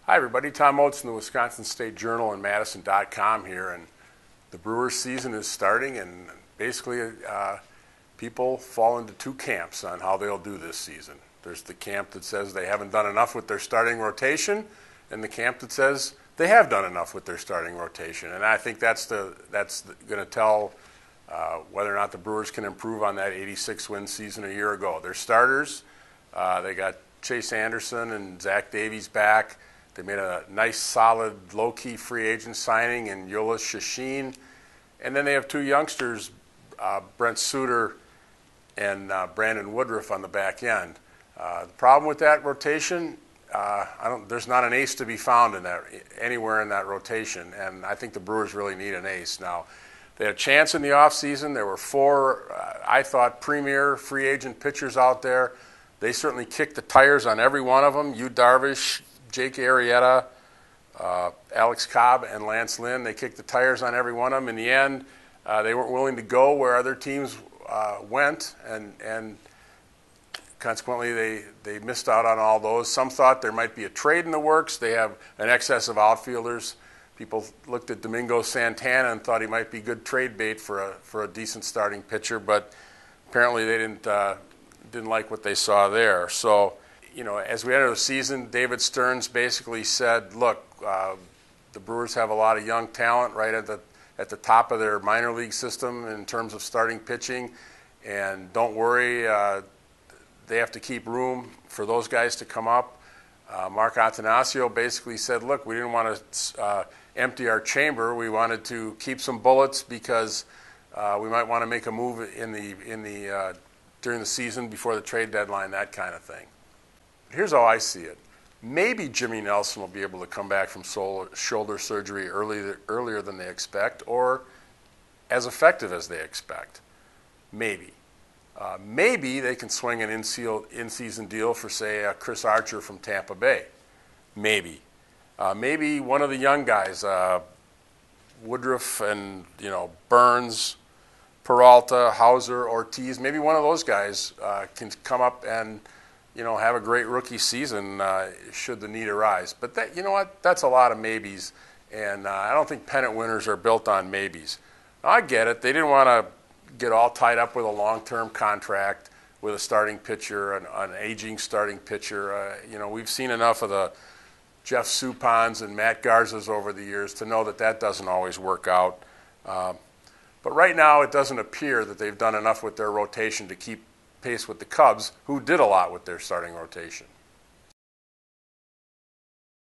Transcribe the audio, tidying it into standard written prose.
Hi everybody, Tom Oates from the Wisconsin State Journal and madison.com here, and the Brewers season is starting, and basically people fall into two camps on how they'll do this season. There's the camp that says they haven't done enough with their starting rotation, and the camp that says they have done enough with their starting rotation, and I think that's going to tell whether or not the Brewers can improve on that 86-win season a year ago. Their starters, they got Chase Anderson and Zach Davies back. They made a nice, solid, low-key free agent signing in Yoelis Shashin. And then they have two youngsters, Brent Suter and Brandon Woodruff on the back end. The problem with that rotation, there's not an ace to be found anywhere in that rotation, and I think the Brewers really need an ace. Now, they had a chance in the offseason. There were four, I thought, premier free agent pitchers out there. They certainly kicked the tires on every one of them. Yu Darvish, Jake Arrieta, Alex Cobb, and Lance Lynn. They kicked the tires on every one of them. In the end, they weren't willing to go where other teams went, and consequently they missed out on all those. Some thought there might be a trade in the works. They have an excess of outfielders. People looked at Domingo Santana and thought he might be good trade bait for a decent starting pitcher, but apparently they didn't like what they saw there. So, as we enter the season, David Stearns basically said, look, the Brewers have a lot of young talent right at the top of their minor league system in terms of starting pitching, and don't worry, they have to keep room for those guys to come up. Mark Attanasio basically said, look, we didn't want to empty our chamber. We wanted to keep some bullets because we might want to make a move during the season before the trade deadline, that kind of thing. Here's how I see it. Maybe Jimmy Nelson will be able to come back from shoulder surgery earlier than they expect, or as effective as they expect. Maybe. Maybe they can swing an in-season deal for, say, Chris Archer from Tampa Bay. Maybe. Maybe one of the young guys, Woodruff and Burns, Peralta, Hauser, Ortiz, maybe one of those guys can come up and have a great rookie season should the need arise. But that's a lot of maybes, and I don't think pennant winners are built on maybes. Now, I get it. They didn't want to get all tied up with a long-term contract with a starting pitcher, an aging starting pitcher. We've seen enough of the Jeff Supans and Matt Garzas over the years to know that doesn't always work out. But right now, it doesn't appear that they've done enough with their rotation to keep pace with the Cubs, who did a lot with their starting rotation.